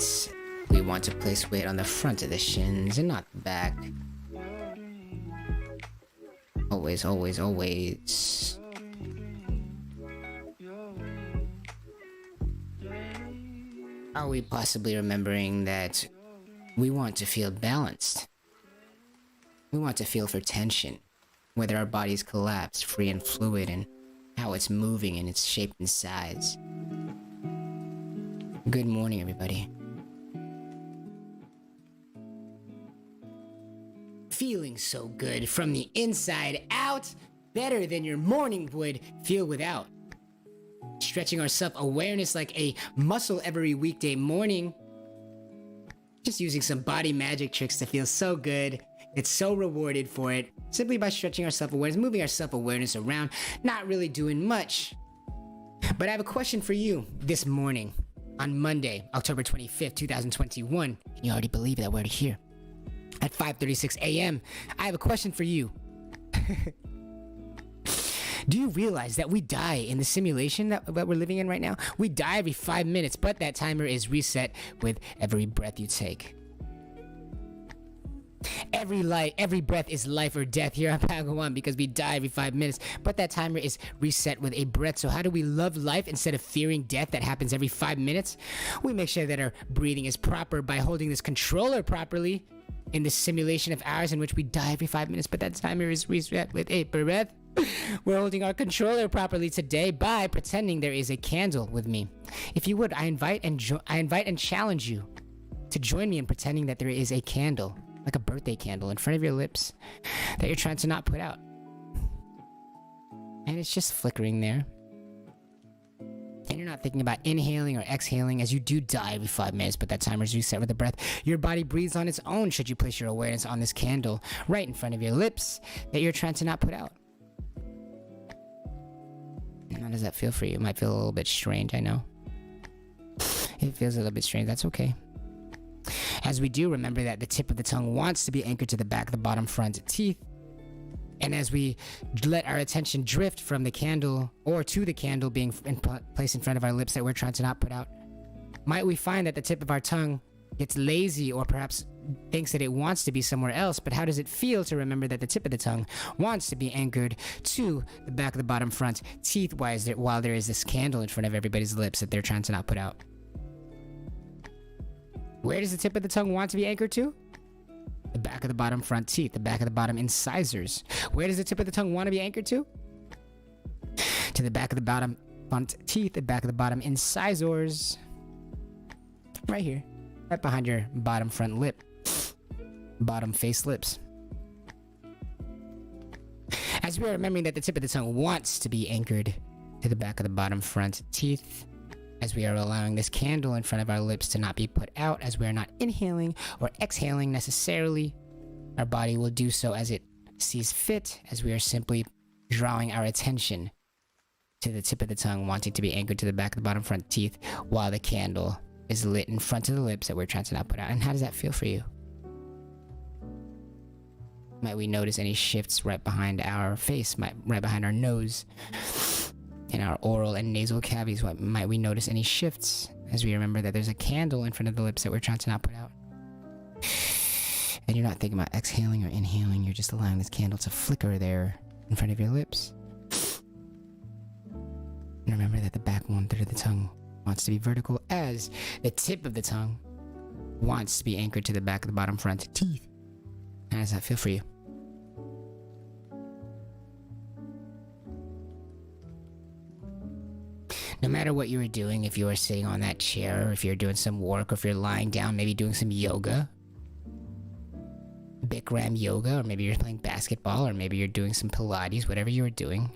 weight. We want to place weight on the front of the shins and not the back. Always, always, always. Are we possibly remembering that we want to feel balanced? We want to feel for tension, whether our bodies collapse, free and fluid, and how it's moving in its shape and size. Good morning, everybody. Feeling so good from the inside out, better than your morning would feel without. Stretching our self-awareness like a muscle every weekday morning. Just using some body magic tricks to feel so good. It's so rewarded for it. Simply by stretching our self-awareness, moving our self-awareness around, not really doing much. But I have a question for you this morning on Monday, October 25th, 2021. Can you already believe that we're here? At 5:36 a.m., I have a question for you. Do you realize that we die in the simulation that we're living in right now? We die every 5 minutes, but that timer is reset with every breath you take. Every breath is life or death here on Padawan because we die every 5 minutes, but that timer is reset with a breath. So how do we love life instead of fearing death that happens every 5 minutes? We make sure that our breathing is proper by holding this controller properly in this simulation of ours in which we die every 5 minutes, but that timer is reset with a breath. We're holding our controller properly today by pretending there is a candle with me. If you would, I invite and challenge you to join me in pretending that there is a candle, like a birthday candle, in front of your lips that you're trying to not put out. And it's just flickering there. And you're not thinking about inhaling or exhaling, as you do die every 5 minutes, but that timer is reset with a breath. Your body breathes on its own should you place your awareness on this candle right in front of your lips that you're trying to not put out. How does that feel for you? It might feel a little bit strange, I know. It feels a little bit strange, that's okay. As we do, remember that the tip of the tongue wants to be anchored to the back, the bottom, front teeth. And as we let our attention drift from the candle or to the candle being placed in front of our lips that we're trying to not put out, might we find that the tip of our tongue gets lazy or perhaps thinks that it wants to be somewhere else? But how does it feel to remember that the tip of the tongue wants to be anchored to the back of the bottom, front teeth while there is this candle in front of everybody's lips that they're trying to not put out? Where does the tip of the tongue want to be anchored to? The back of the bottom front teeth, the back of the bottom incisors. Where does the tip of the tongue want to be anchored to? To the back of the bottom front teeth, the back of the bottom incisors. Right here, right behind your bottom front lip, bottom face lips. As we are remembering that the tip of the tongue wants to be anchored to the back of the bottom front teeth, as we are allowing this candle in front of our lips to not be put out, as we are not inhaling or exhaling necessarily, our body will do so as it sees fit, as we are simply drawing our attention to the tip of the tongue wanting to be anchored to the back of the bottom front teeth while the candle is lit in front of the lips that we're trying to not put out. And how does that feel for you? Might we notice any shifts right behind our face, right behind our nose? In our oral and nasal cavities, might we notice any shifts as we remember that there's a candle in front of the lips that we're trying to not put out? And you're not thinking about exhaling or inhaling, you're just allowing this candle to flicker there in front of your lips. And remember that the back 1/3 of the tongue wants to be vertical, as the tip of the tongue wants to be anchored to the back of the bottom front teeth. How does that feel for you? No matter what you are doing, if you are sitting on that chair, or if you're doing some work, or if you're lying down, maybe doing some yoga, Bikram yoga, or maybe you're playing basketball, or maybe you're doing some Pilates, whatever you are doing,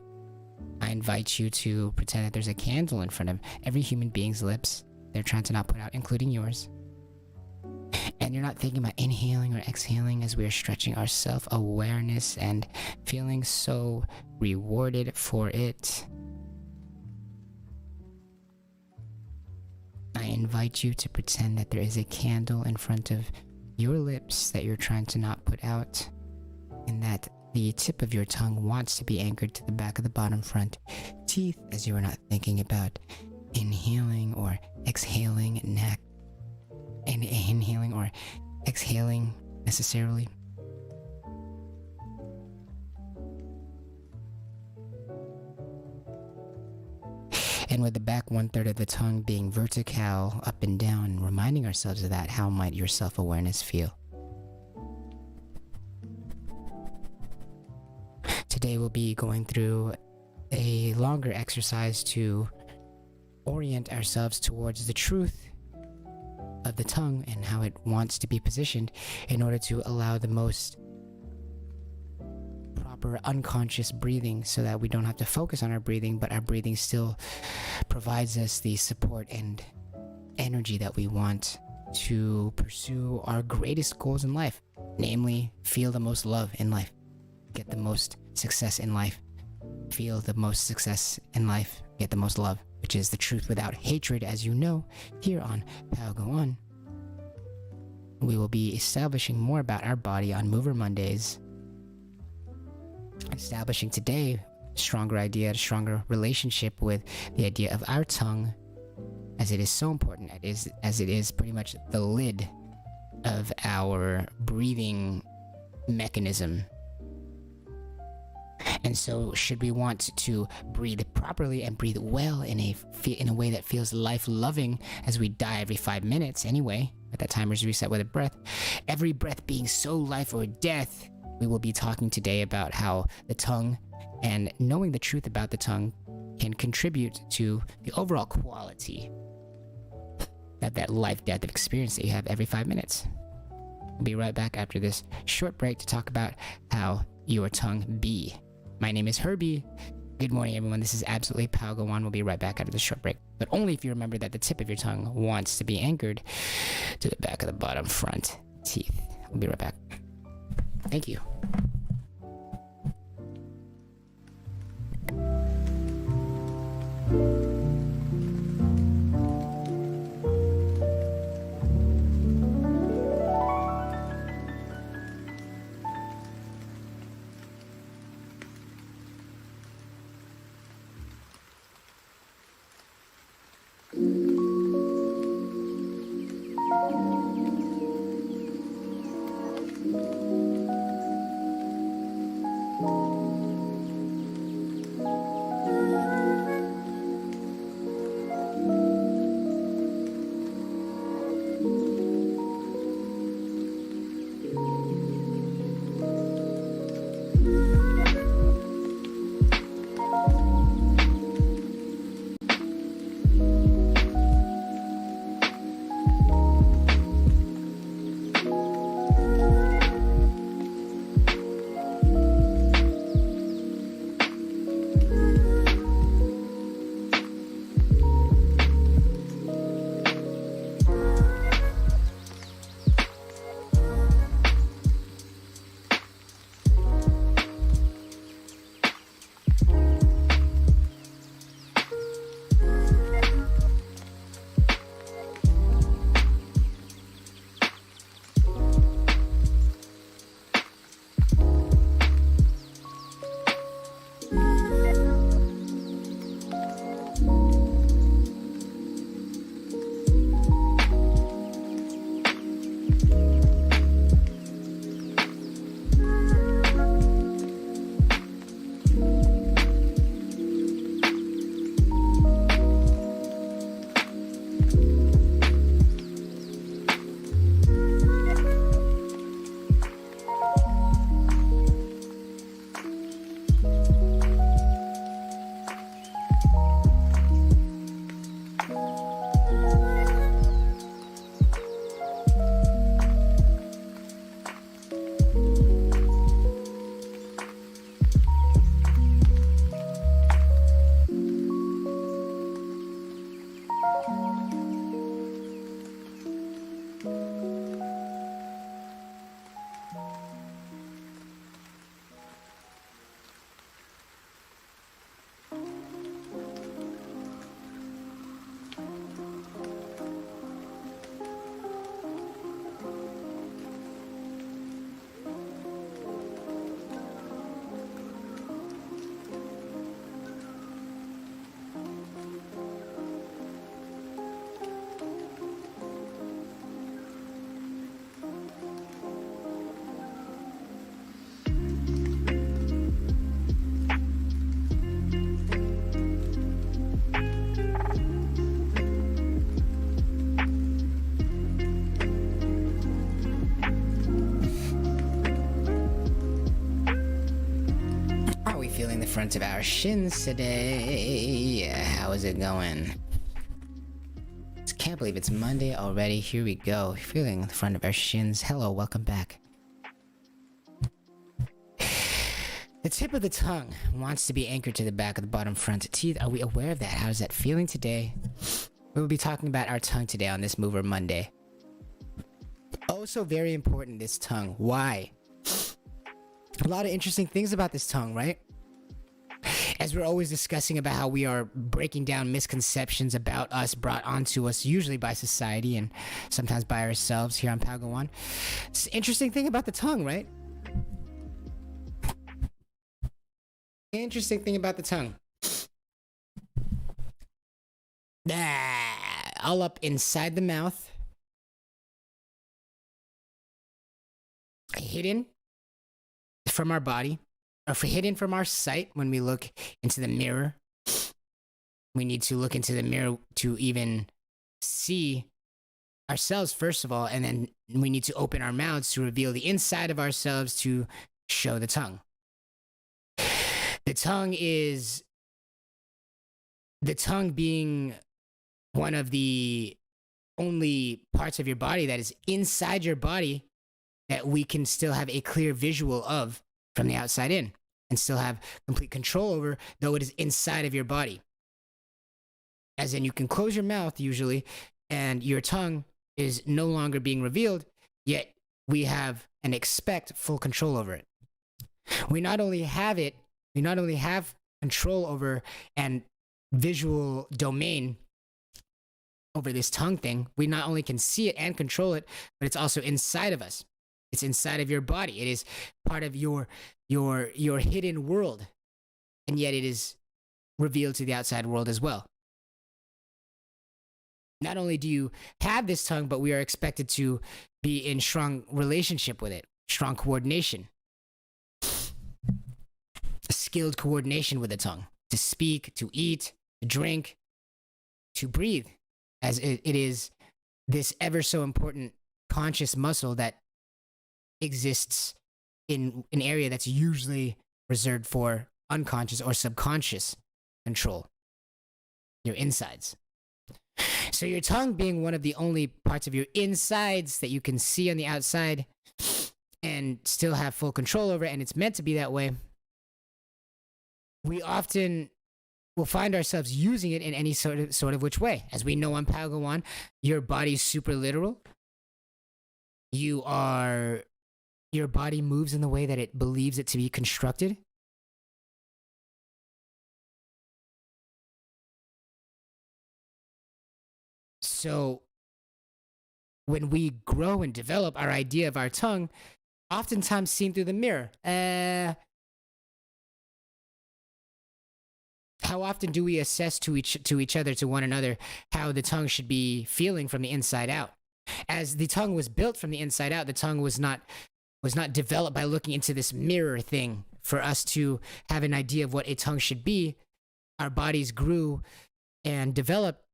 I invite you to pretend that there's a candle in front of every human being's lips they're trying to not put out, including yours. And you're not thinking about inhaling or exhaling, as we are stretching our self-awareness and feeling so rewarded for it. I invite you to pretend that there is a candle in front of your lips that you're trying to not put out, and that the tip of your tongue wants to be anchored to the back of the bottom front teeth, as you are not thinking about inhaling or exhaling inhaling or exhaling necessarily. And with the back 1/3 of the tongue being vertical up and down, reminding ourselves of that, how might your self-awareness feel? Today we'll be going through a longer exercise to orient ourselves towards the truth of the tongue and how it wants to be positioned in order to allow the most proper unconscious breathing, so that we don't have to focus on our breathing, but our breathing still provides us the support and energy that we want to pursue our greatest goals in life, namely feel the most love in life, get the most success in life, feel the most success in life, get the most love, which is the truth without hatred, as you know, here on Pow Go On. We will be establishing more about our body on Mover Mondays, establishing today a stronger idea, a stronger relationship with the idea of our tongue, as it is so important, as it is pretty much the lid of our breathing mechanism. And so should we want to breathe properly and breathe well in a way that feels life-loving, as we die every 5 minutes anyway, but that timer's reset with a breath, every breath being so life or death, we will be talking today about how the tongue and knowing the truth about the tongue can contribute to the overall quality of that life-death experience that you have every 5 minutes. We'll be right back after this short break to talk about how your tongue be. My name is Herbie. Good morning, everyone. This is Absolutely Pow Go On. We'll be right back after this short break, but only if you remember that the tip of your tongue wants to be anchored to the back of the bottom front teeth. We'll be right back. Thank you. feeling the front of our shins today. How is it going? Can't believe it's Monday already. Here we go. Feeling the front of our shins. Hello, welcome back. The tip of the tongue wants to be anchored to the back of the bottom front teeth. Are we aware of that? How is that feeling today? We will be talking about our tongue today on this Mover Monday. Also very important, this tongue. Why? A lot of interesting things about this tongue, right? As we're always discussing about how we are breaking down misconceptions about us brought onto us usually by society and sometimes by ourselves here on Padawan. It's an interesting thing about the tongue, right? Interesting thing about the tongue. All up inside the mouth. Hidden from our body. Or hidden from our sight when we look into the mirror. We need to look into the mirror to even see ourselves, first of all, and then we need to open our mouths to reveal the inside of ourselves to show the tongue. The tongue being one of the only parts of your body that is inside your body that we can still have a clear visual of from the outside in and still have complete control over, though it is inside of your body. As in, you can close your mouth usually and your tongue is no longer being revealed, yet we have and expect full control over it. We not only have control over and visual domain over this tongue thing, we not only can see it and control it, but it's also inside of us. It's inside of your body. It is part of your hidden world. And yet it is revealed to the outside world as well. Not only do you have this tongue, but we are expected to be in strong relationship with it, strong coordination, skilled coordination with the tongue, to speak, to eat, to drink, to breathe, as it is this ever so important conscious muscle that exists in an area that's usually reserved for unconscious or subconscious control, your insides. So your tongue being one of the only parts of your insides that you can see on the outside and still have full control over, and it's meant to be that way, we often will find ourselves using it in any sort of which way. As we know on Padawan, your body's super literal. Your body moves in the way that it believes it to be constructed. So when we grow and develop our idea of our tongue, oftentimes seen through the mirror, how often do we assess to each other, to one another, how the tongue should be feeling from the inside out? As the tongue was built from the inside out, the tongue was not developed by looking into this mirror thing for us to have an idea of what a tongue should be. Our bodies grew and developed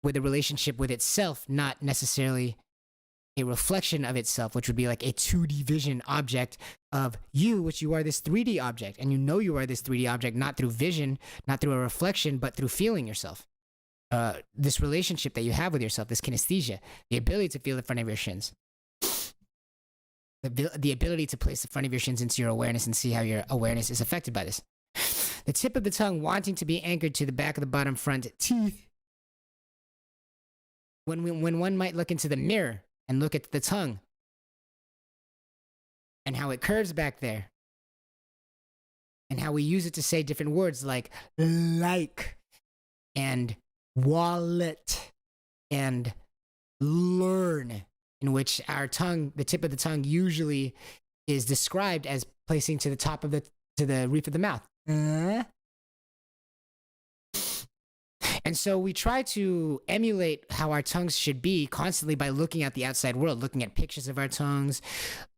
with a relationship with itself, not necessarily a reflection of itself, which would be like a 2D vision object of you, which you are this 3D object. And you know you are this 3D object, not through vision, not through a reflection, but through feeling yourself. This relationship that you have with yourself, this kinesthesia, the ability to feel the front of your shins. The ability to place the front of your shins into your awareness and see how your awareness is affected by this. The tip of the tongue wanting to be anchored to the back of the bottom front teeth. When one might look into the mirror and look at the tongue and how it curves back there and how we use it to say different words like and wallet and learn, in which our tongue, the tip of the tongue, usually is described as placing to the roof of the mouth. And so we try to emulate how our tongues should be constantly by looking at the outside world, looking at pictures of our tongues,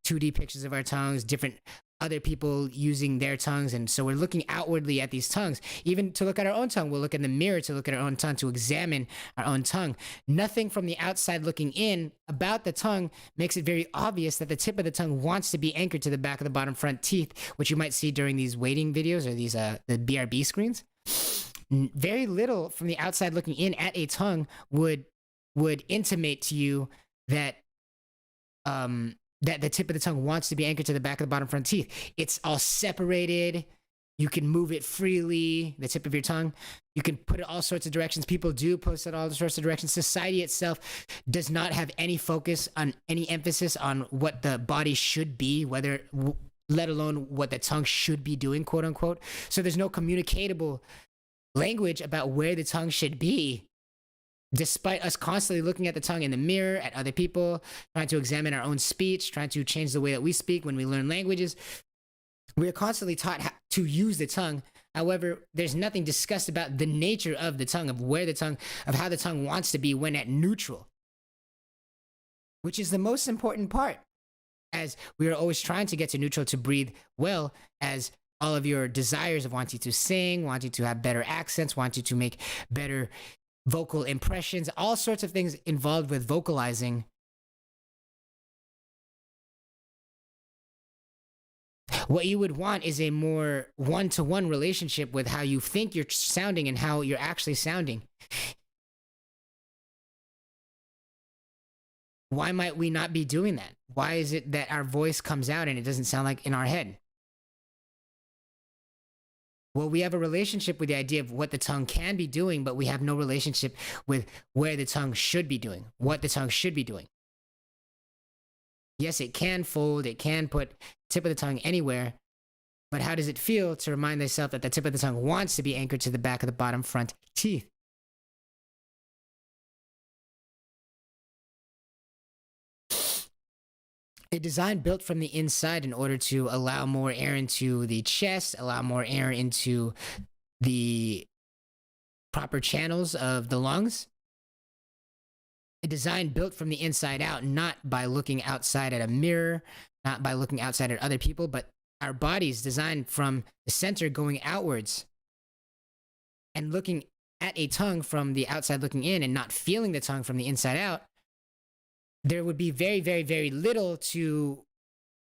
2D pictures of our tongues, different other people using their tongues. And so we're looking outwardly at these tongues. Even to look at our own tongue, we'll look in the mirror to look at our own tongue, to examine our own tongue. Nothing from the outside looking in about the tongue makes it very obvious that the tip of the tongue wants to be anchored to the back of the bottom front teeth, which you might see during these waiting videos or these the BRB screens. Very little from the outside looking in at a tongue would intimate to you that that the tip of the tongue wants to be anchored to the back of the bottom front teeth. It's all separated. You can move it freely, the tip of your tongue. You can put it all sorts of directions. People do post it all sorts of directions. Society itself does not have any focus on any emphasis on what the body should be, let alone what the tongue should be doing, quote unquote. So there's no communicatable language about where the tongue should be, despite us constantly looking at the tongue in the mirror, at other people, trying to examine our own speech, trying to change the way that we speak when we learn languages. We are constantly taught how to use the tongue. However, there's nothing discussed about the nature of the tongue, of how the tongue wants to be when at neutral, which is the most important part, as we are always trying to get to neutral to breathe well, as all of your desires of wanting to sing, wanting to have better accents, wanting to make better vocal impressions, all sorts of things involved with vocalizing. What you would want is a more one-to-one relationship with how you think you're sounding and how you're actually sounding. Why might we not be doing that? Why is it that our voice comes out and it doesn't sound like in our head? Well, we have a relationship with the idea of what the tongue can be doing, but we have no relationship with where the tongue should be doing, what the tongue should be doing. Yes, it can fold, it can put tip of the tongue anywhere, but how does it feel to remind thyself that the tip of the tongue wants to be anchored to the back of the bottom front teeth? A design built from the inside in order to allow more air into the chest, allow more air into the proper channels of the lungs. A design built from the inside out, not by looking outside at a mirror, not by looking outside at other people, but our bodies designed from the center going outwards and looking at a tongue from the outside looking in and not feeling the tongue from the inside out. There would be very, very, very little to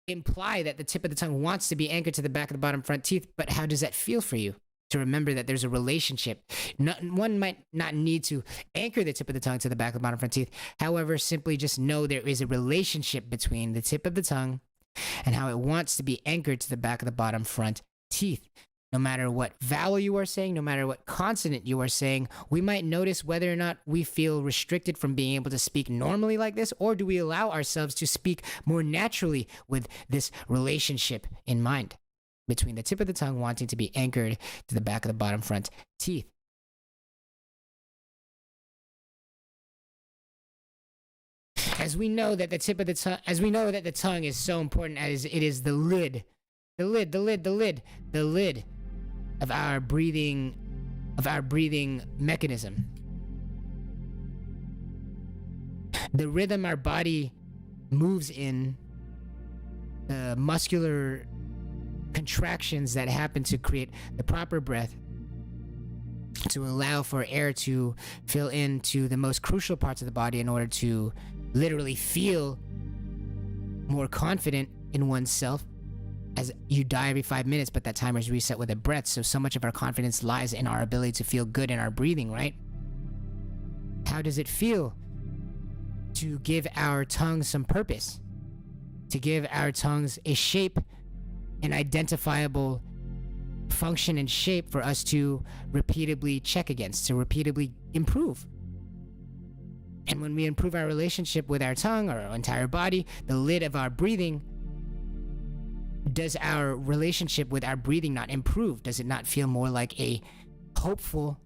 imply that the tip of the tongue wants to be anchored to the back of the bottom front teeth. But how does that feel for you? To remember that there's a relationship. One might not need to anchor the tip of the tongue to the back of the bottom front teeth. However, simply just know there is a relationship between the tip of the tongue and how it wants to be anchored to the back of the bottom front teeth. No matter what vowel you are saying, no matter what consonant you are saying, we might notice whether or not we feel restricted from being able to speak normally like this, or do we allow ourselves to speak more naturally with this relationship in mind between the tip of the tongue wanting to be anchored to the back of the bottom front teeth. As we know that the tip of the tongue, as we know that the tongue is so important, as it is the lid of our breathing mechanism. The rhythm our body moves in, the muscular contractions that happen to create the proper breath, to allow for air to fill into the most crucial parts of the body in order to literally feel more confident in oneself. As you die every 5 minutes, but that timer is reset with a breath. So much of our confidence lies in our ability to feel good in our breathing, right? How does it feel to give our tongue some purpose? To give our tongues a shape, an identifiable function and shape for us to repeatedly check against, to repeatedly improve. And when we improve our relationship with our tongue or our entire body, the lid of our breathing, does our relationship with our breathing not improve? Does it not feel more like a hopeful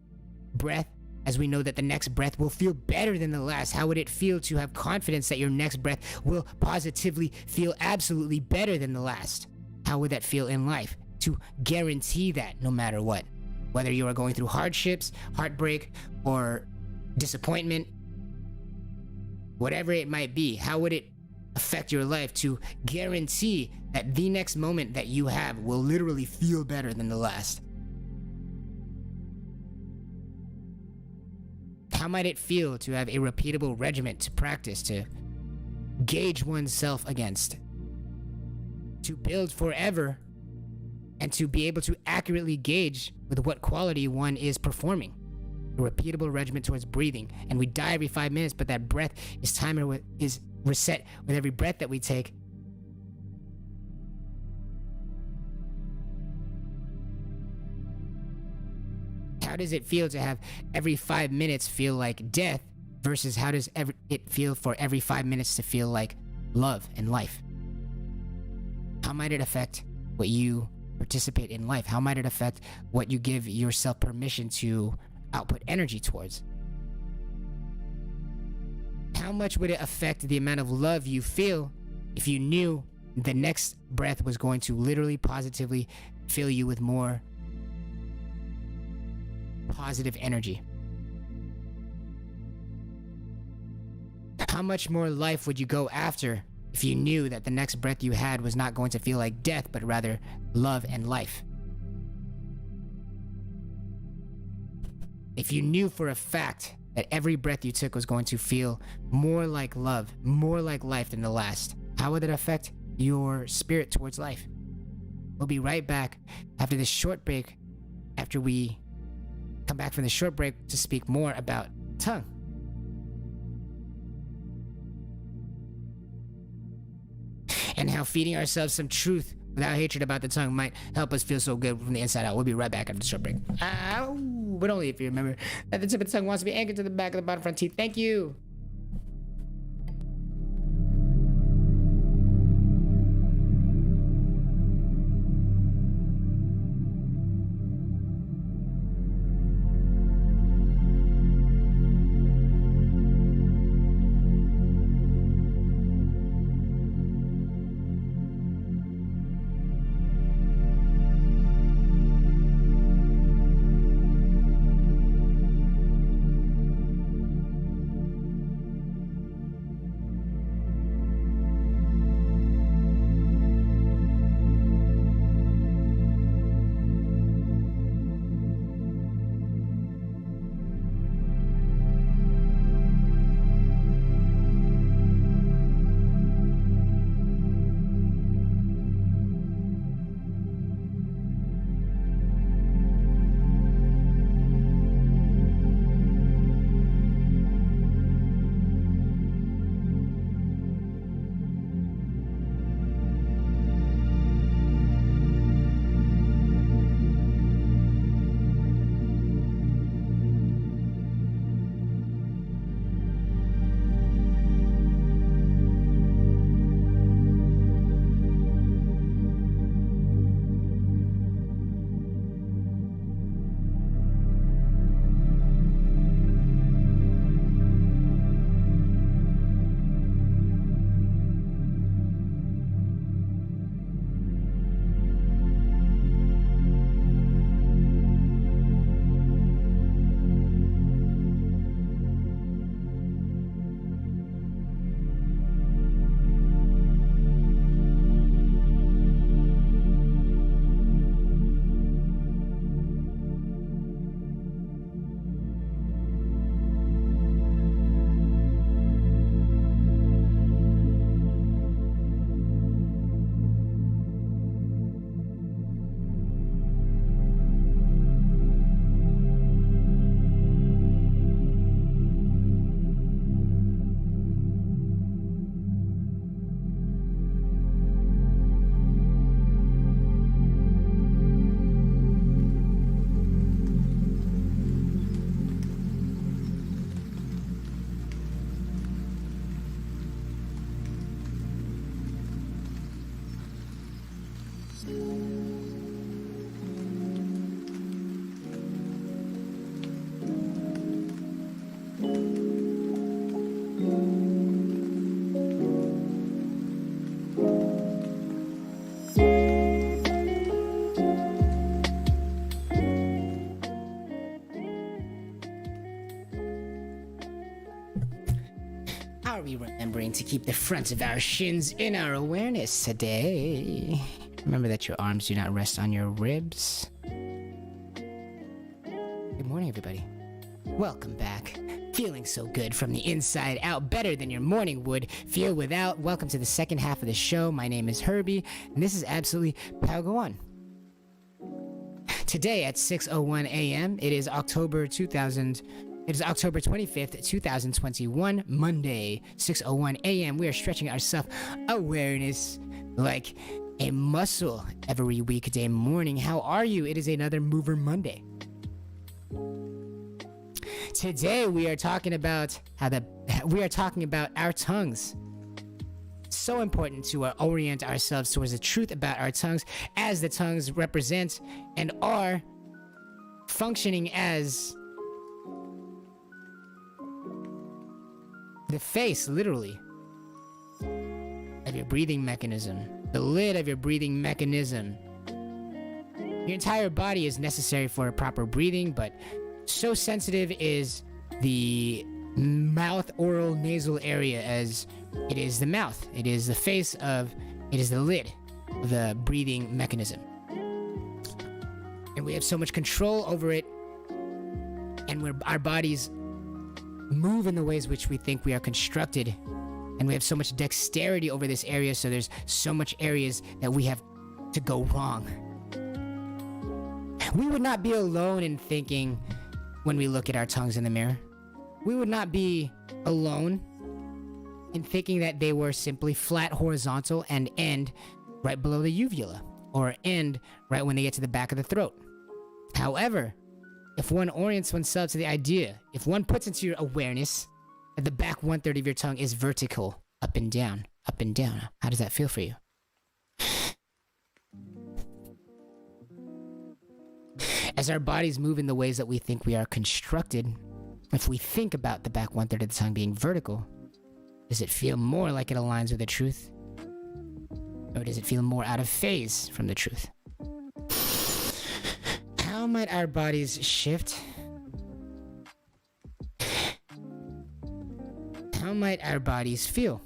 breath, as we know that the next breath will feel better than the last? How would it feel to have confidence that your next breath will positively feel absolutely better than the last? How would that feel in life? To guarantee that no matter what, whether you are going through hardships, heartbreak, or disappointment, whatever it might be, how would it affect your life to guarantee that the next moment that you have will literally feel better than the last? How might it feel to have a repeatable regimen to practice, to gauge oneself against, to build forever, and to be able to accurately gauge with what quality one is performing? A repeatable regimen towards breathing, and we die every 5 minutes, but that breath is is reset with every breath that we take. How does it feel to have every 5 minutes feel like death versus how does it feel for every 5 minutes to feel like love and life? How might it affect what you participate in life? How might it affect what you give yourself permission to output energy towards? How much would it affect the amount of love you feel if you knew the next breath was going to literally positively fill you with more positive energy? How much more life would you go after if you knew that the next breath you had was not going to feel like death, but rather love and life? If you knew for a fact that every breath you took was going to feel more like love, more like life than the last, how would it affect your spirit towards life? We'll be right back after this short break, after we come back from the short break to speak more about tongue. And how feeding ourselves some truth without hatred about the tongue might help us feel so good from the inside out. We'll be right back after the short break. Ow! But only if you remember that the tip of the tongue wants to be anchored to the back of the bottom front teeth. Thank you. remembering to keep the fronts of our shins in our awareness today. Remember that your arms do not rest on your ribs. Good morning, everybody. Welcome back. Feeling so good from the inside out, better than your morning would feel without. Welcome to the second half of the show. My name is Herbie, and this is absolutely Go On. Today at 6:01 a.m., it is October 25th, 2021, Monday, 6:01 a.m. We are stretching our self-awareness like a muscle every weekday morning. How are you? It is another Mover Monday. Today we are talking about our tongues. So important to orient ourselves towards the truth about our tongues, as the tongues represent and are functioning as the face, literally, of your breathing mechanism, the lid of your breathing mechanism. Your entire body is necessary for proper breathing, but so sensitive is the mouth, oral, nasal area, as it is the mouth. It is the face of, it is the lid of the breathing mechanism. And we have so much control over it, and our bodies move in the ways which we think we are constructed. And we have so much dexterity over this area, so there's so much areas that we have to go wrong. We would not be alone in thinking when we look at our tongues in the mirror. We would not be alone in thinking that they were simply flat horizontal and end right below the uvula, or end right when they get to the back of the throat. However, if one orients oneself to the idea, if one puts into your awareness that the back 1/3 of your tongue is vertical, up and down, how does that feel for you? As our bodies move in the ways that we think we are constructed, if we think about the back 1/3 of the tongue being vertical, does it feel more like it aligns with the truth? Or does it feel more out of phase from the truth? How might our bodies shift? How might our bodies feel?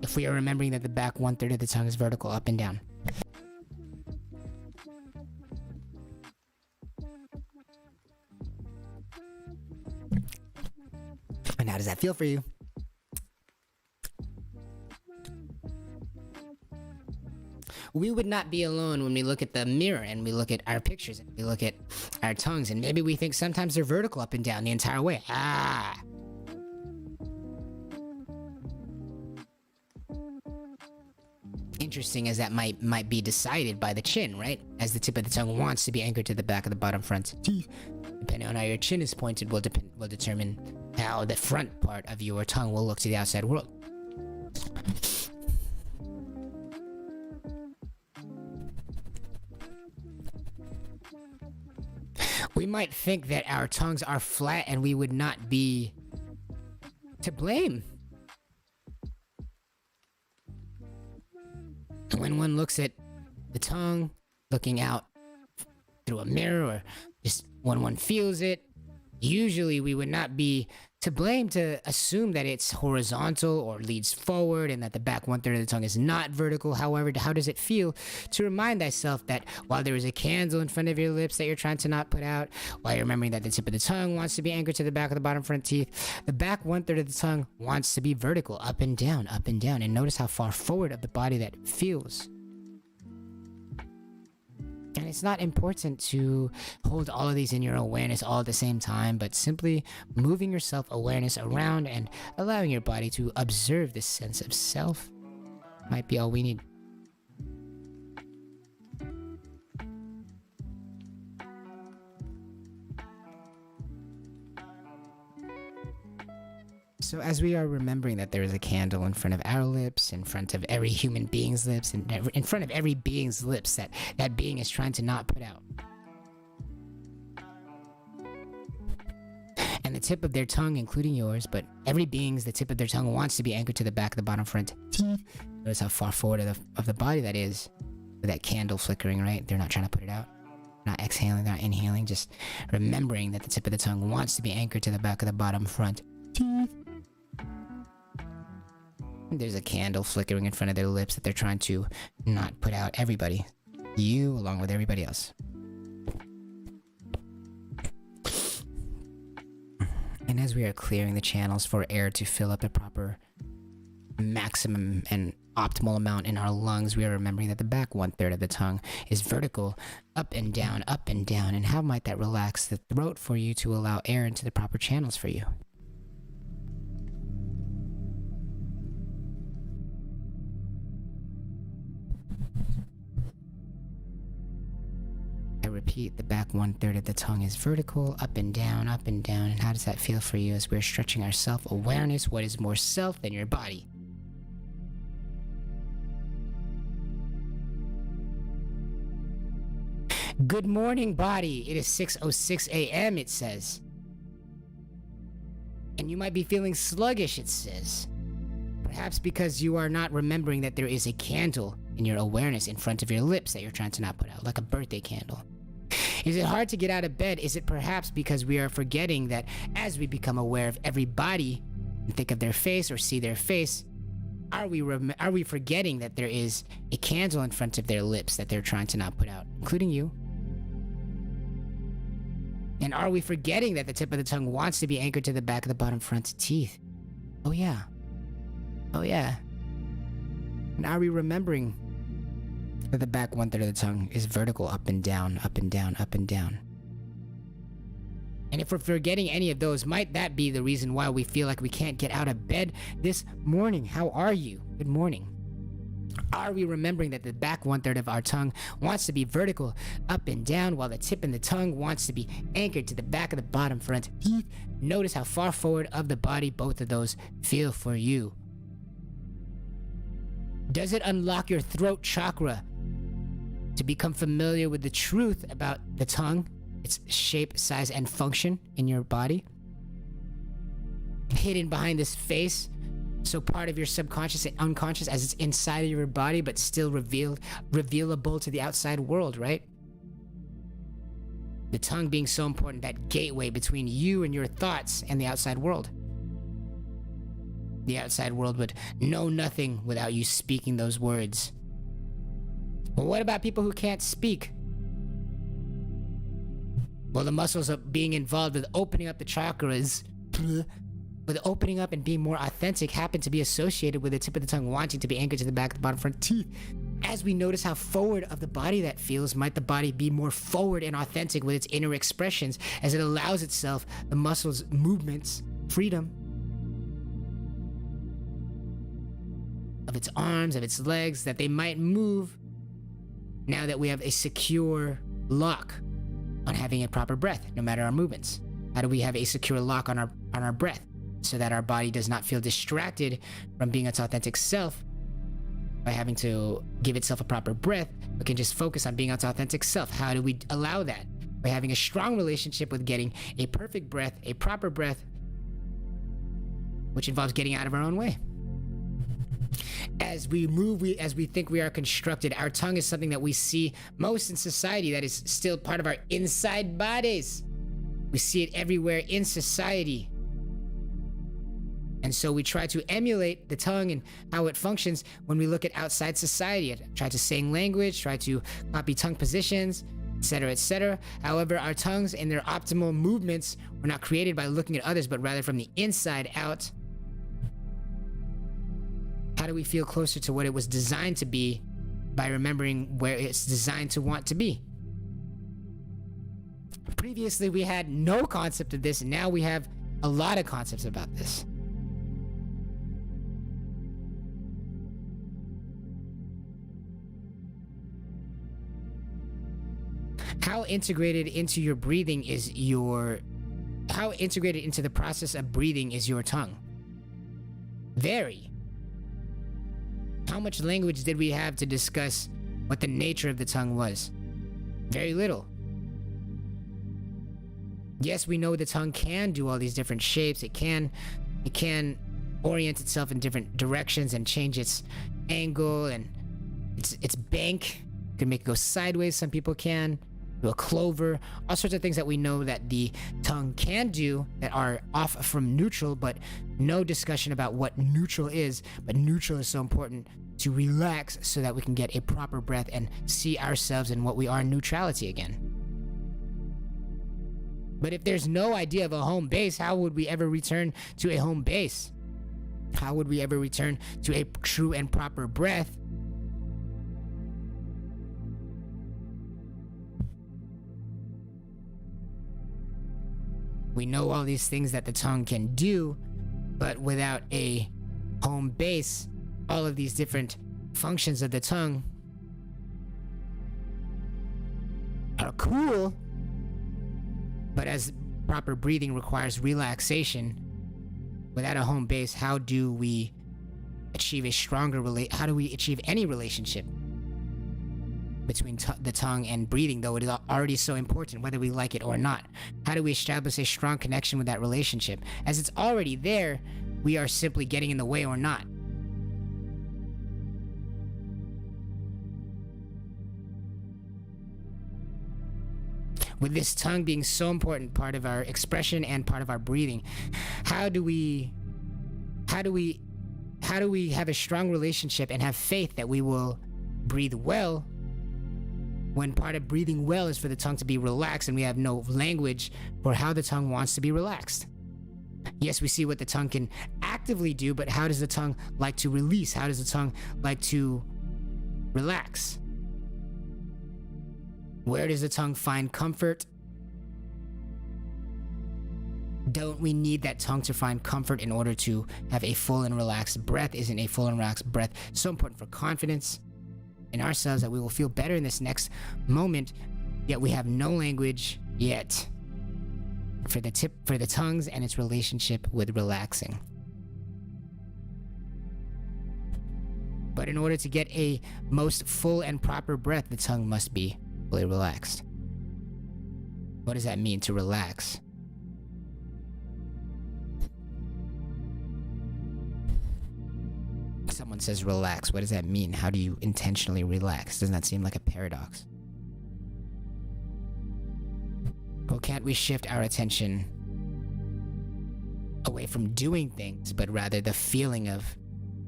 If we are remembering that the back 1/3 of the tongue is vertical, up and down. And how does that feel for you? We would not be alone when we look at the mirror and we look at our pictures and we look at our tongues, and maybe we think sometimes they're vertical up and down the entire way. Interesting as that might be decided by the chin, right? As the tip of the tongue wants to be anchored to the back of the bottom front teeth. Depending on how your chin is pointed will determine how the front part of your tongue will look to the outside world. We might think that our tongues are flat and we would not be to blame. When one looks at the tongue, looking out through a mirror, or just when one feels it, usually we would not be to blame to assume that it's horizontal or leads forward and that the back 1/3 of the tongue is not vertical. However, how does it feel to remind thyself that while there is a candle in front of your lips that you're trying to not put out, while you're remembering that the tip of the tongue wants to be anchored to the back of the bottom front teeth, the back 1/3 of the tongue wants to be vertical, up and down, and notice how far forward of the body that feels. And it's not important to hold all of these in your awareness all at the same time, but simply moving your self-awareness around and allowing your body to observe this sense of self might be all we need. So as we are remembering that there is a candle in front of our lips, in front of every human being's lips, and in front of every being's lips that being is trying to not put out. And the tip of their tongue, including yours, but every being's, the tip of their tongue wants to be anchored to the back of the bottom front teeth. Notice how far forward of the body that is, with that candle flickering, right? They're not trying to put it out. Not exhaling, not inhaling, just remembering that the tip of the tongue wants to be anchored to the back of the bottom front teeth. There's a candle flickering in front of their lips that they're trying to not put out. Everybody. You along with everybody else. And as we are clearing the channels for air to fill up a proper maximum and optimal amount in our lungs, we are remembering that the back 1/3 of the tongue is vertical, up and down, and how might that relax the throat for you to allow air into the proper channels for you. I repeat, the back 1/3 of the tongue is vertical, up and down, and how does that feel for you as we're stretching our self-awareness? What is more self than your body? Good morning, body. It is 6:06 a.m., it says. And you might be feeling sluggish, it says. Perhaps because you are not remembering that there is a candle in your awareness in front of your lips that you're trying to not put out, like a birthday candle. Is it hard to get out of bed? Is it perhaps because we are forgetting that as we become aware of every body and think of their face or see their face, are we forgetting that there is a candle in front of their lips that they're trying to not put out, including you? And are we forgetting that the tip of the tongue wants to be anchored to the back of the bottom front teeth? Oh yeah. Oh yeah. And are we remembering that the back 1/3 of the tongue is vertical, up and down, up and down, up and down? And if we're forgetting any of those, might that be the reason why we feel like we can't get out of bed this morning? How are you? Good morning. Are we remembering that the back 1/3 of our tongue wants to be vertical, up and down, while the tip of the tongue wants to be anchored to the back of the bottom front teeth? Notice how far forward of the body both of those feel for you. Does it unlock your throat chakra to become familiar with the truth about the tongue, its shape, size, and function in your body? Hidden behind this face, so part of your subconscious and unconscious as it's inside of your body, but still revealable to the outside world, right? The tongue being so important, that gateway between you and your thoughts and the outside world. The outside world would know nothing without you speaking those words. But what about people who can't speak? Well, the muscles of being involved with opening up the chakras, with opening up and being more authentic, happen to be associated with the tip of the tongue wanting to be anchored to the back of the bottom front teeth. As we notice how forward of the body that feels, might the body be more forward and authentic with its inner expressions as it allows itself the muscles, movements, freedom of its arms, of its legs, that they might move now that we have a secure lock on having a proper breath, no matter our movements. How do we have a secure lock on our breath so that our body does not feel distracted from being its authentic self by having to give itself a proper breath, but can just focus on being its authentic self? How do we allow that? By having a strong relationship with getting a perfect breath, a proper breath, which involves getting out of our own way. As we move, as we think we are constructed, our tongue is something that we see most in society that is still part of our inside bodies. We see it everywhere in society. And so we try to emulate the tongue and how it functions when we look at outside society. Try to sing language, try to copy tongue positions, etc., etc. However, our tongues and their optimal movements were not created by looking at others, but rather from the inside out. How do we feel closer to what it was designed to be by remembering where it's designed to want to be? Previously, we had no concept of this, and now we have a lot of concepts about this. How integrated into your breathing is how integrated into the process of breathing is your tongue? Very. How much language did we have to discuss what the nature of the tongue was? Very little. Yes, we know the tongue can do all these different shapes. It can orient itself in different directions and change its angle and its bank. Can make it go sideways. Some people can. to a clover, all sorts of things that we know that the tongue can do that are off from neutral, but no discussion about what neutral is. But neutral is so important to relax so that we can get a proper breath and see ourselves in what we are in neutrality again. But if there's no idea of a home base, how would we ever return to a home base? How would we ever return to a true and proper breath? We know all these things that the tongue can do, but without a home base, all of these different functions of the tongue are cool, but as proper breathing requires relaxation, without a home base, how do we achieve a stronger how do we achieve any relationship between the tongue and breathing, though it is already so important whether we like it or not? How do we establish a strong connection with that relationship? As it's already there, we are simply getting in the way or not. With this tongue being so important part of our expression and part of our breathing, how do we have a strong relationship and have faith that we will breathe well when part of breathing well is for the tongue to be relaxed and we have no language for how the tongue wants to be relaxed? Yes, we see what the tongue can actively do, but how does the tongue like to release? How does the tongue like to relax? Where does the tongue find comfort? Don't we need that tongue to find comfort in order to have a full and relaxed breath? Isn't a full and relaxed breath so important for confidence in ourselves that we will feel better in this next moment, yet we have no language yet for the tongues and its relationship with relaxing? But in order to get a most full and proper breath, the tongue must be fully relaxed. What does that mean to relax? Someone says relax. What does that mean? How do you intentionally relax? Doesn't that seem like a paradox? Well, can't we shift our attention away from doing things, but rather the feeling of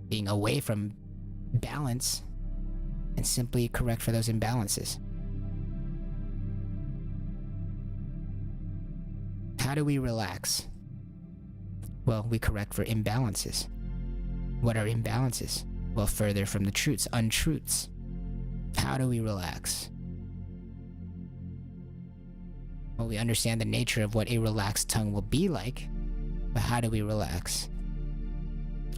being away from balance and simply correct for those imbalances? How do we relax? Well, we correct for imbalances. What are imbalances? Well, further from the truths, untruths. How do we relax? Well, we understand the nature of what a relaxed tongue will be like, but how do we relax?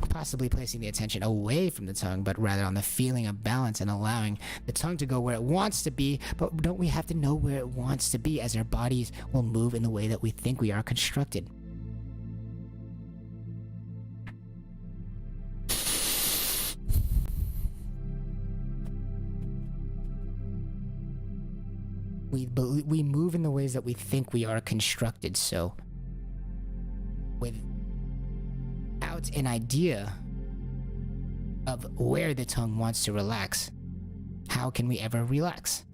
Possibly placing the attention away from the tongue, but rather on the feeling of balance and allowing the tongue to go where it wants to be. But don't we have to know where it wants to be, as our bodies will move in the way that we think we are constructed? We move in the ways that we think we are constructed, so without an idea of where the tongue wants to relax, how can we ever relax?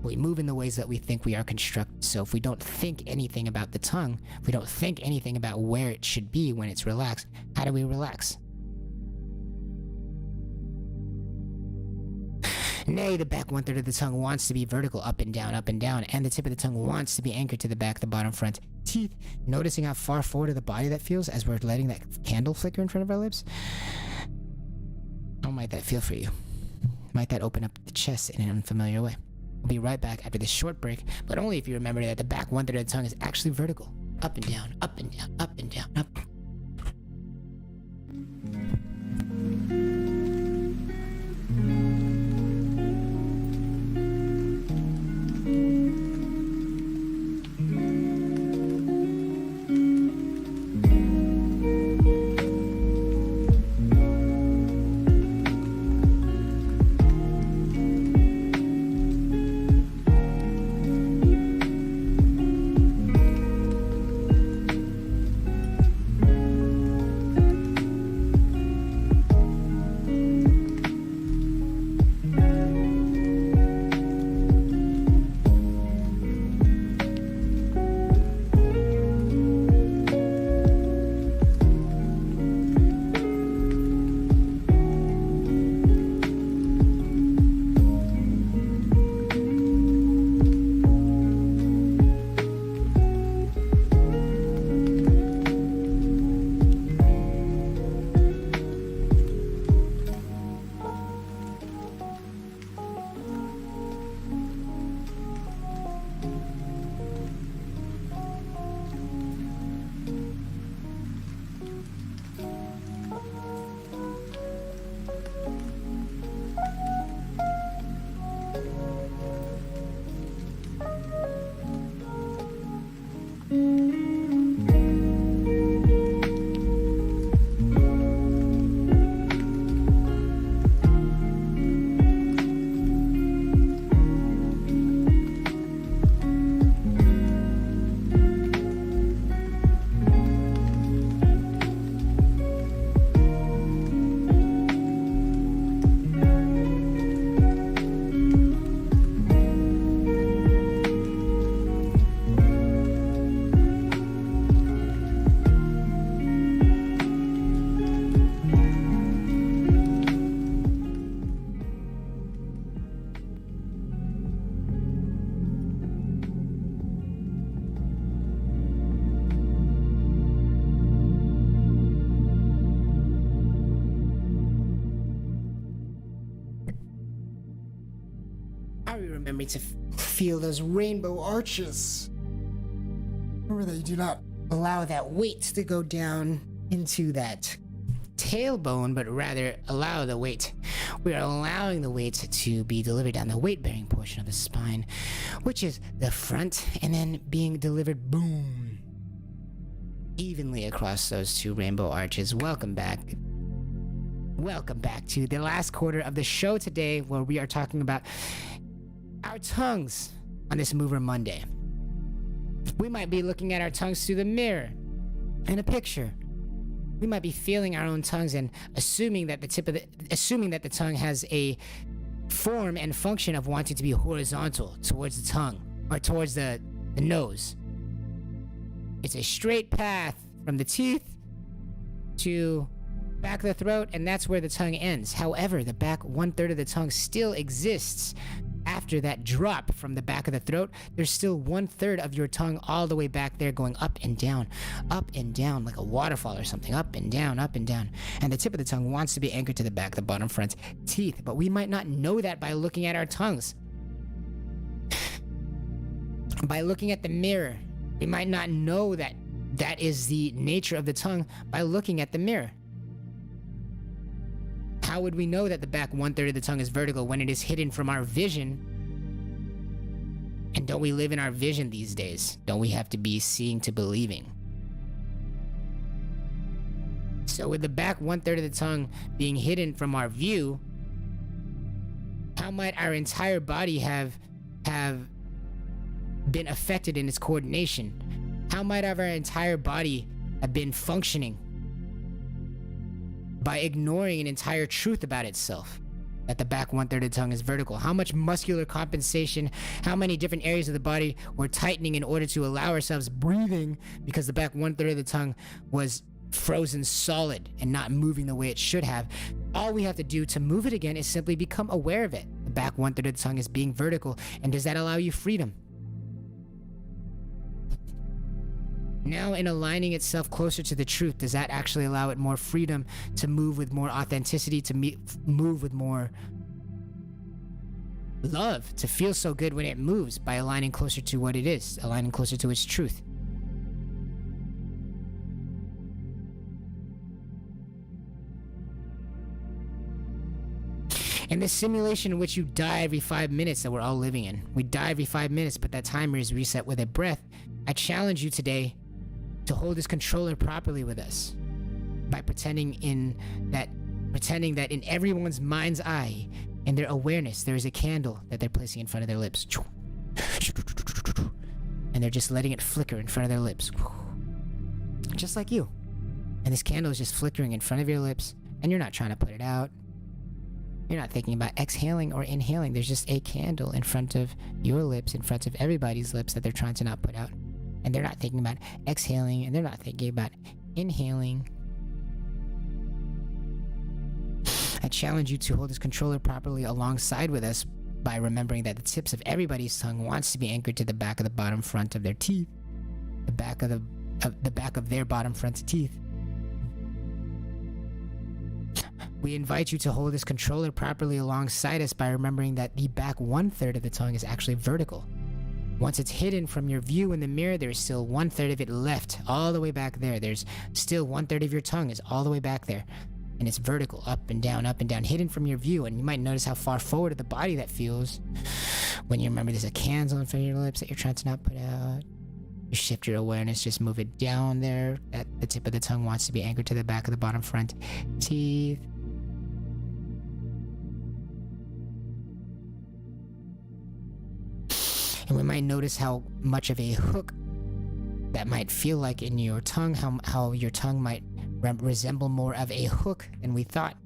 We move in the ways that we think we are constructed, so if we don't think anything about the tongue, if we don't think anything about where it should be when it's relaxed, how do we relax? Nay, the back 1/3 of the tongue wants to be vertical, up and down, and the tip of the tongue wants to be anchored to the back, the bottom, front teeth. Noticing how far forward of the body that feels as we're letting that candle flicker in front of our lips? How might that feel for you? Might that open up the chest in an unfamiliar way? We'll be right back after this short break, but only if you remember that the back 1/3 of the tongue is actually vertical. Up and down, up and down, up and down, up. Are we remembering to feel those rainbow arches? Remember that you do not allow that weight to go down into that tailbone, but rather allow the weight. We are allowing the weight to be delivered down the weight-bearing portion of the spine, which is the front, and then being delivered, boom, evenly across those two rainbow arches. Welcome back. Welcome back to the last quarter of the show today, where we are talking about our tongues on this Mover Monday. We might be looking at our tongues through the mirror in a picture. We might be feeling our own tongues and assuming that the tongue has a form and function of wanting to be horizontal towards the tongue or towards the nose. It's a straight path from the teeth to back of the throat, and that's where the tongue ends. However, the back 1/3 of the tongue still exists. After that drop from the back of the throat, there's still 1/3 of your tongue all the way back there going up and down, like a waterfall or something, up and down, up and down. And the tip of the tongue wants to be anchored to the back, the bottom front teeth, but we might not know that by looking at our tongues. By looking at the mirror, we might not know that that is the nature of the tongue by looking at the mirror. How would we know that the back 1/3 of the tongue is vertical when it is hidden from our vision? And don't we live in our vision these days? Don't we have to be seeing to believing? So with the back 1/3 of the tongue being hidden from our view, how might our entire body have been affected in its coordination? How might our entire body have been functioning by ignoring an entire truth about itself, that the back 1/3 of the tongue is vertical? How much muscular compensation, how many different areas of the body were tightening in order to allow ourselves breathing because the back 1/3 of the tongue was frozen solid and not moving the way it should have. All we have to do to move it again is simply become aware of it. The back 1/3 of the tongue is being vertical, and does that allow you freedom? Now, in aligning itself closer to the truth, does that actually allow it more freedom to move with more authenticity, to move with more love, to feel so good when it moves by aligning closer to what it is, aligning closer to its truth? In this simulation in which you die every 5 minutes that we're all living in, we die every 5 minutes, but that timer is reset with a breath. I challenge you today to hold this controller properly with us by pretending that in everyone's mind's eye, in their awareness, there is a candle that they're placing in front of their lips, and they're just letting it flicker in front of their lips, just like you. And this candle is just flickering in front of your lips, and you're not trying to put it out. You're not thinking about exhaling or inhaling. There's just a candle in front of your lips, in front of everybody's lips that they're trying to not put out. And they're not thinking about exhaling, and they're not thinking about inhaling. I challenge you to hold this controller properly alongside with us by remembering that the tips of everybody's tongue wants to be anchored to the back of the bottom front of their teeth, the back of their bottom front teeth. We invite you to hold this controller properly alongside us by remembering that the back 1/3 of the tongue is actually vertical. Once it's hidden from your view in the mirror, there's still 1/3 of it left, all the way back there. There's still 1/3 of your tongue is all the way back there. And it's vertical, up and down, hidden from your view. And you might notice how far forward of the body that feels when you remember there's a candle in front of your lips that you're trying to not put out. You shift your awareness, just move it down there. That the tip of the tongue wants to be anchored to the back of the bottom front teeth. And we might notice how much of a hook that might feel like in your tongue, how your tongue might resemble more of a hook than we thought.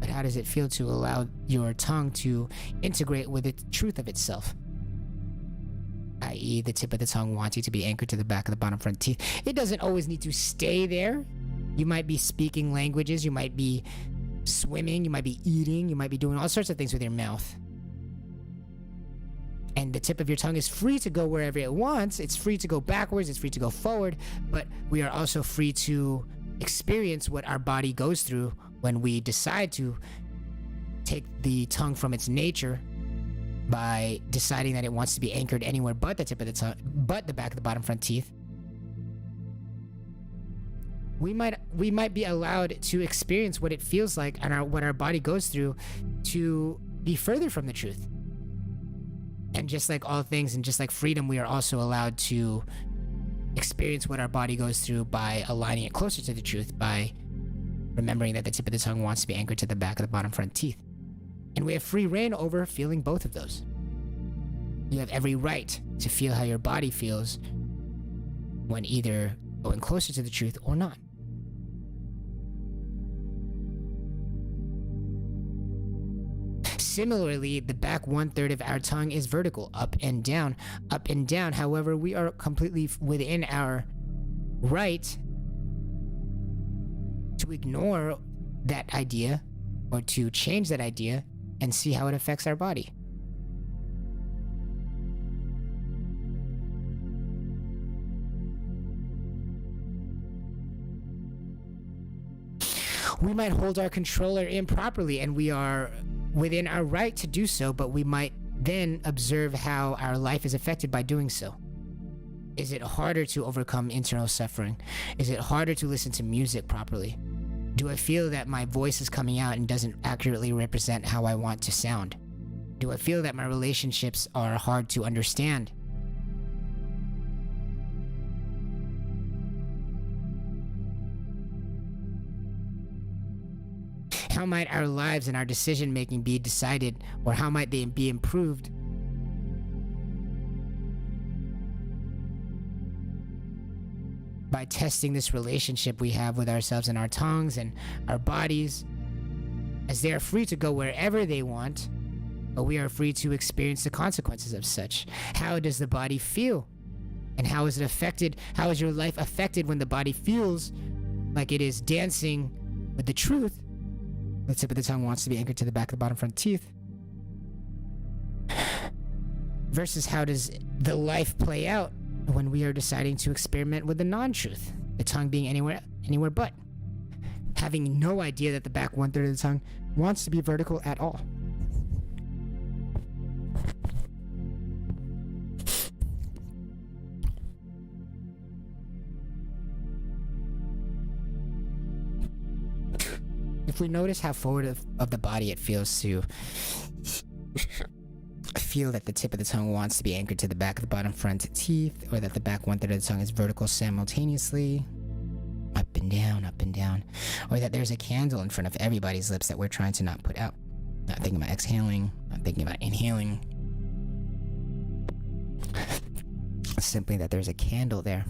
But how does it feel to allow your tongue to integrate with the truth of itself? I.e., the tip of the tongue wanting to be anchored to the back of the bottom front teeth. It doesn't always need to stay there. You might be speaking languages, you might be swimming, you might be eating, you might be doing all sorts of things with your mouth. And the tip of your tongue is free to go wherever it wants. It's free to go backwards, it's free to go forward, but we are also free to experience what our body goes through when we decide to take the tongue from its nature by deciding that it wants to be anchored anywhere but the tip of the tongue, but the back of the bottom front teeth, we might be allowed to experience what it feels like and what our body goes through to be further from the truth. And just like all things, and just like freedom, we are also allowed to experience what our body goes through by aligning it closer to the truth, by remembering that the tip of the tongue wants to be anchored to the back of the bottom front teeth. And we have free reign over feeling both of those. You have every right to feel how your body feels when either going closer to the truth or not. Similarly, the back 1/3 of our tongue is vertical, up and down, up and down. However, we are completely within our right to ignore that idea or to change that idea and see how it affects our body. We might hold our controller improperly, and we are within our right to do so, but we might then observe how our life is affected by doing so. Is it harder to overcome internal suffering? Is it harder to listen to music properly? Do I feel that my voice is coming out and doesn't accurately represent how I want to sound? Do I feel that my relationships are hard to understand? How might our lives and our decision making be decided, or how might they be improved by testing this relationship we have with ourselves and our tongues and our bodies, as they are free to go wherever they want, but we are free to experience the consequences of such. How does the body feel? And how is it affected? How is your life affected when the body feels like it is dancing with the truth? The tip of the tongue wants to be anchored to the back of the bottom front teeth. Versus how does the life play out when we are deciding to experiment with the non-truth, the tongue being anywhere but, having no idea that the back 1/3 of the tongue wants to be vertical at all. If we notice how forward of the body it feels to feel that the tip of the tongue wants to be anchored to the back of the bottom front teeth, or that the back 1/3 of the tongue is vertical simultaneously, up and down, or that there's a candle in front of everybody's lips that we're trying to not put out. Not thinking about exhaling, not thinking about inhaling. Simply that there's a candle there.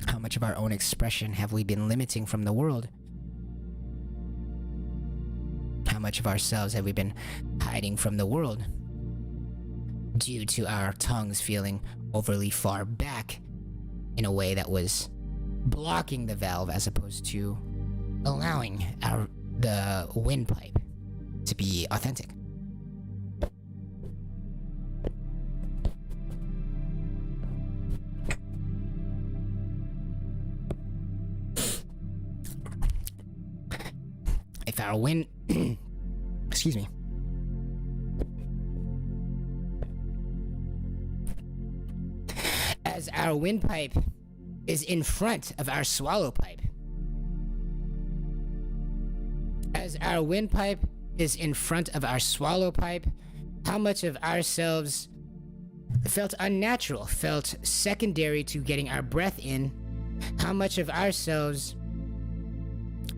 How much of our own expression have we been limiting from the world? How much of ourselves have we been hiding from the world due to our tongues feeling overly far back in a way that was blocking the valve as opposed to allowing the windpipe to be authentic? If our wind excuse me, as our windpipe is in front of our swallow pipe, as our windpipe is in front of our swallow pipe, how much of ourselves felt unnatural, felt secondary to getting our breath in? How much of ourselves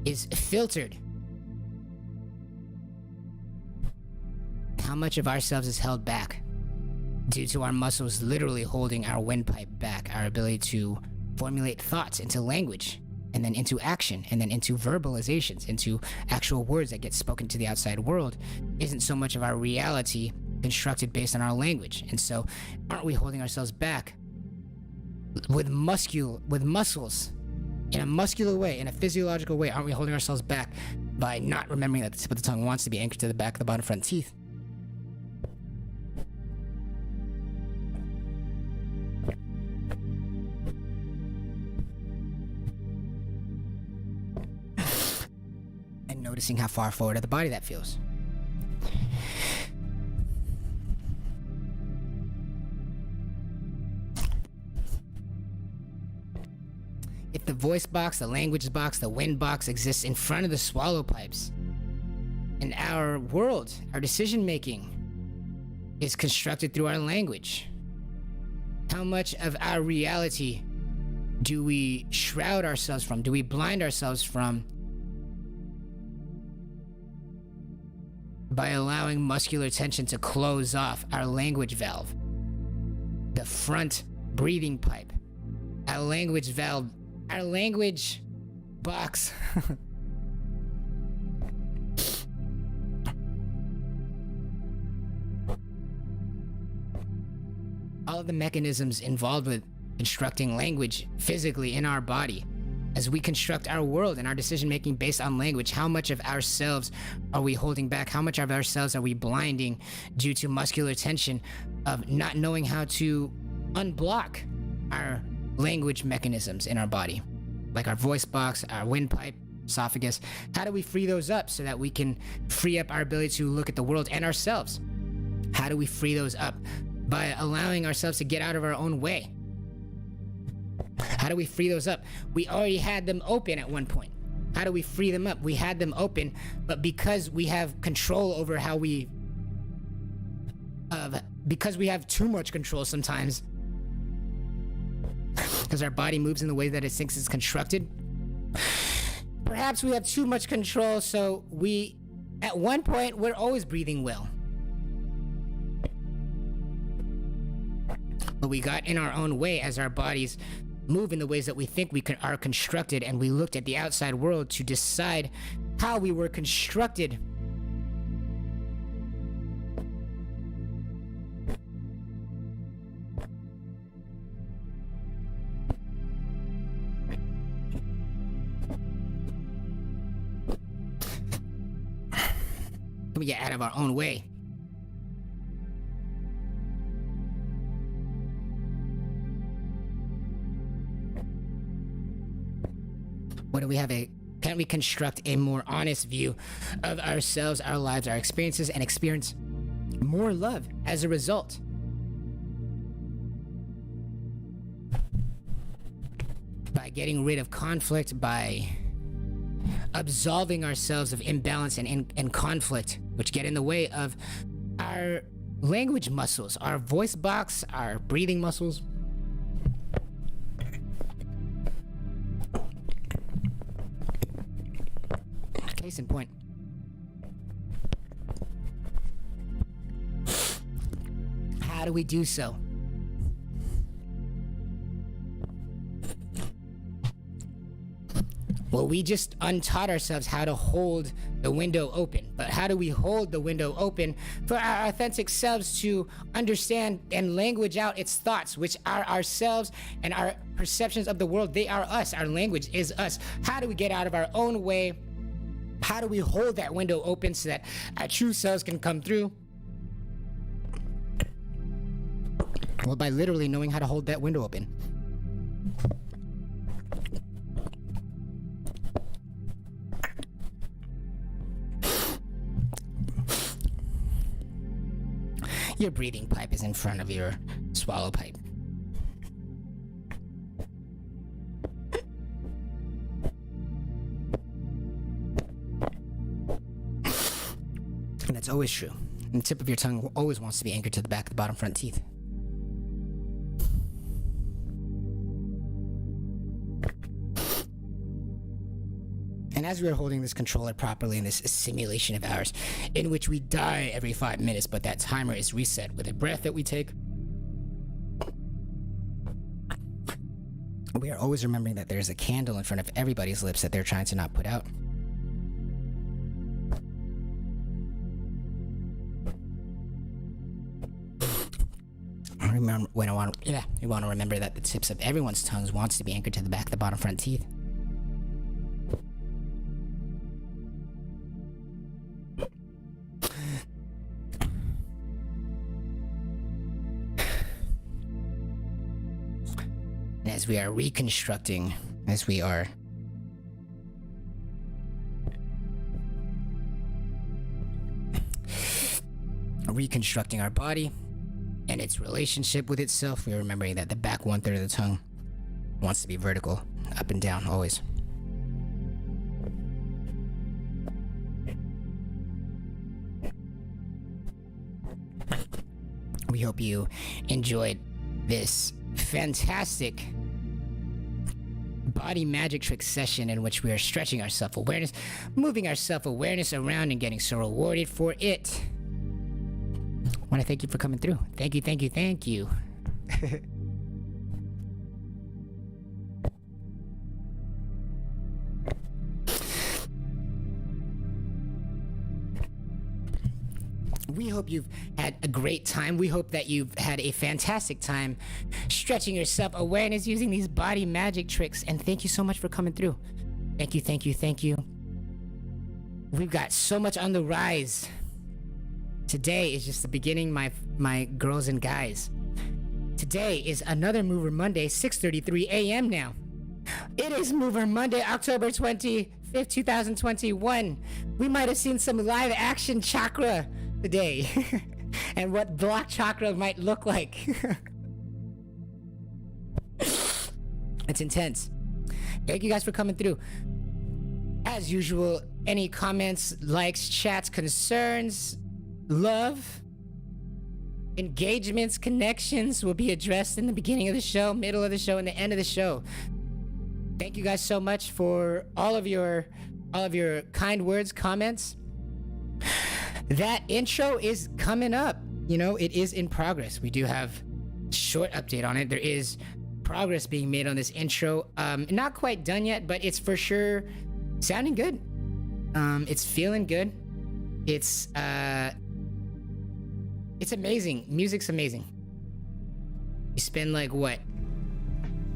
is filtered? How much of ourselves is held back due to our muscles literally holding our windpipe back, our ability to formulate thoughts into language, and then into action, and then into verbalizations, into actual words that get spoken to the outside world, isn't so much of our reality constructed based on our language. And so aren't we holding ourselves back with muscles in a muscular way, in a physiological way? Aren't we holding ourselves back by not remembering that the tip of the tongue wants to be anchored to the back of the bottom front teeth? noticing how far forward of the body that feels. If the voice box, the language box, the wind box exists in front of the swallow pipes, and our world, our decision making, is constructed through our language, how much of our reality do we shroud ourselves from? Do we blind ourselves from by allowing muscular tension to close off our language valve, the front breathing pipe, our language valve, our language box? All of the mechanisms involved with constructing language physically in our body. As we construct our world and our decision making based on language, how much of ourselves are we holding back? How much of ourselves are we blinding due to muscular tension of not knowing how to unblock our language mechanisms in our body? Like our voice box, our windpipe, esophagus. How do we free those up so that we can free up our ability to look at the world and ourselves? How do we free those up? By allowing ourselves to get out of our own way. How do we free those up? We already had them open at one point. How do we free them up? We had them open, but because we have control over how we... because we have too much control sometimes, because our body moves in the way that it thinks it's constructed, perhaps we have too much control, so we, at one point, we're always breathing well. But we got in our own way as our bodies move in the ways that we think we are constructed, and we looked at the outside world to decide how we were constructed. We get out of our own way. What do we have? Can't we construct a more honest view of ourselves, our lives, our experiences, and experience more love as a result? By getting rid of conflict, by absolving ourselves of imbalance and conflict, which get in the way of our language muscles, our voice box, our breathing muscles. Case in point. How do we do so? Well, we just untaught ourselves how to hold the window open. But how do we hold the window open for our authentic selves to understand and language out its thoughts, which are ourselves and our perceptions of the world? They are us. Our language is us. How do we get out of our own way? How do we hold that window open so that our true selves can come through? Well, by literally knowing how to hold that window open. Your breathing pipe is in front of your swallow pipe. And that's always true. And the tip of your tongue always wants to be anchored to the back of the bottom front teeth. And as we are holding this controller properly in this simulation of ours, in which we die every 5 minutes, but that timer is reset with a breath that we take, we are always remembering that there's a candle in front of everybody's lips that they're trying to not put out. Remember when we want to remember that the tips of everyone's tongues wants to be anchored to the back of the bottom front teeth. And as we are reconstructing, as we are reconstructing our body and its relationship with itself. We're remembering that the back 1/3 of the tongue wants to be vertical, up and down, always. We hope you enjoyed this fantastic body magic trick session in which we are stretching our self-awareness, moving our self-awareness around and getting so rewarded for it. I want to thank you for coming through. Thank you, thank you, thank you. We hope you've had a great time. We hope that you've had a fantastic time stretching your self-awareness using these body magic tricks. And thank you so much for coming through. Thank you, thank you, thank you. We've got so much on the rise. Today is just the beginning, my girls and guys. Today is another Mover Monday, 6:33 a.m. now. It is Mover Monday, October 25th, 2021. We might have seen some live action chakra today and what block chakra might look like. It's intense. Thank you guys for coming through. As usual, any comments, likes, chats, concerns, love, engagements, connections will be addressed in the beginning of the show, middle of the show, and the end of the show. Thank you guys so much for all of your kind words, comments. That intro is coming up. You know, it is in progress. We do have short update on it. There is progress being made on this intro. Not quite done yet, but it's for sure sounding good. It's feeling good. It's amazing. Music's amazing. You spend like what?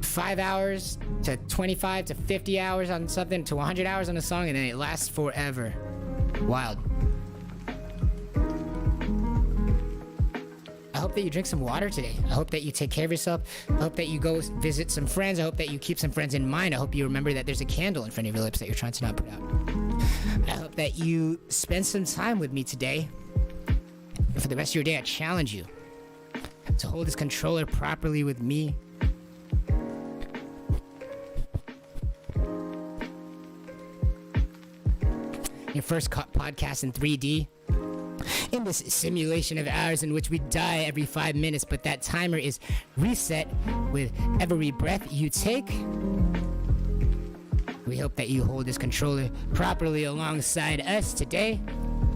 5 hours to 25 to 50 hours on something to 100 hours on a song, and then it lasts forever. Wild. I hope that you drink some water today. I hope that you take care of yourself. I hope that you go visit some friends. I hope that you keep some friends in mind. I hope you remember that there's a candle in front of your lips that you're trying to not put out. I hope that you spend some time with me today. And for the rest of your day, I challenge you to hold this controller properly with me. Your first podcast in 3D. In this simulation of ours in which we die every 5 minutes, but that timer is reset with every breath you take. We hope that you hold this controller properly alongside us today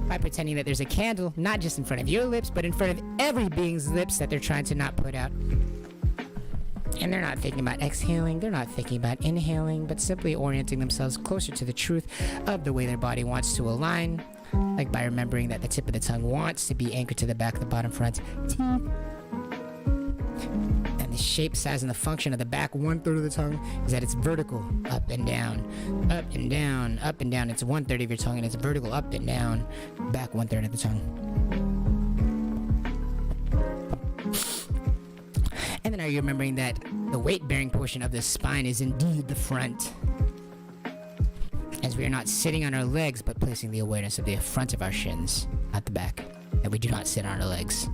by pretending that there's a candle, not just in front of your lips, but in front of every being's lips that they're trying to not put out. And they're not thinking about exhaling, they're not thinking about inhaling, but simply orienting themselves closer to the truth of the way their body wants to align, like by remembering that the tip of the tongue wants to be anchored to the back, the bottom, front teeth. And the shape, size, and the function of the back 1/3 of the tongue is that it's vertical, up and down, up and down, up and down. It's 1/3 of your tongue and it's vertical, up and down, back 1/3 of the tongue. And then are you remembering that the weight-bearing portion of the spine is indeed the front? As we are not sitting on our legs, but placing the awareness of the front of our shins, not the back. That we do not sit on our legs.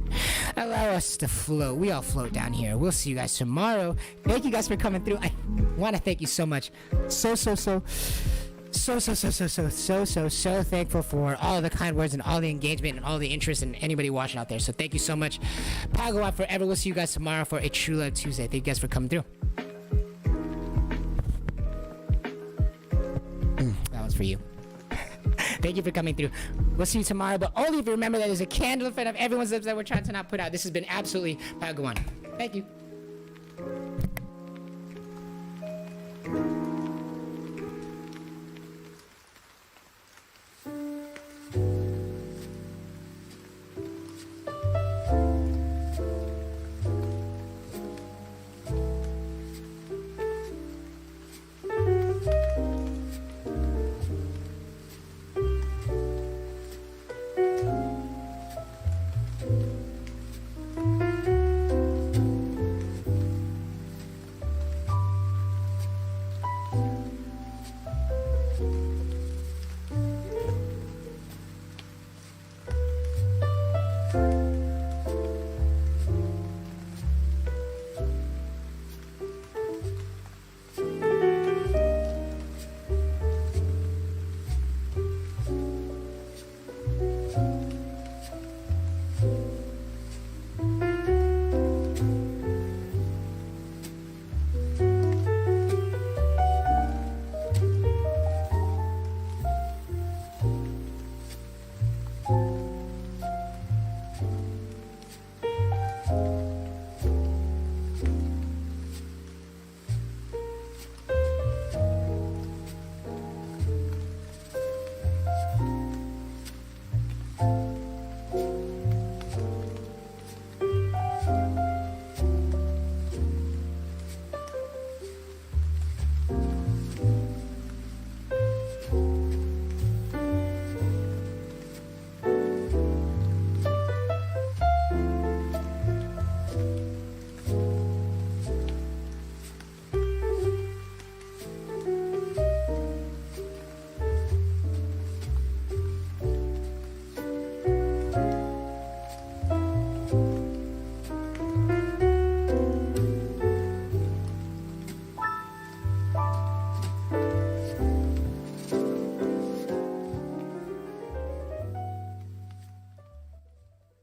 Allow us to float. We all float down here. We'll see you guys tomorrow. Thank you guys for coming through. I want to thank you so much. So thankful for all the kind words and all the engagement and all the interest and anybody watching out there. So thank you so much. Pagawa forever. We'll see you guys tomorrow for a True Love Tuesday. Thank you guys for coming through. That one's for you. Thank you for coming through. We'll see you tomorrow, but only if you remember that there's a candle in front of everyone's lips that we're trying to not put out. This has been absolutely Pagawan. Thank you. you.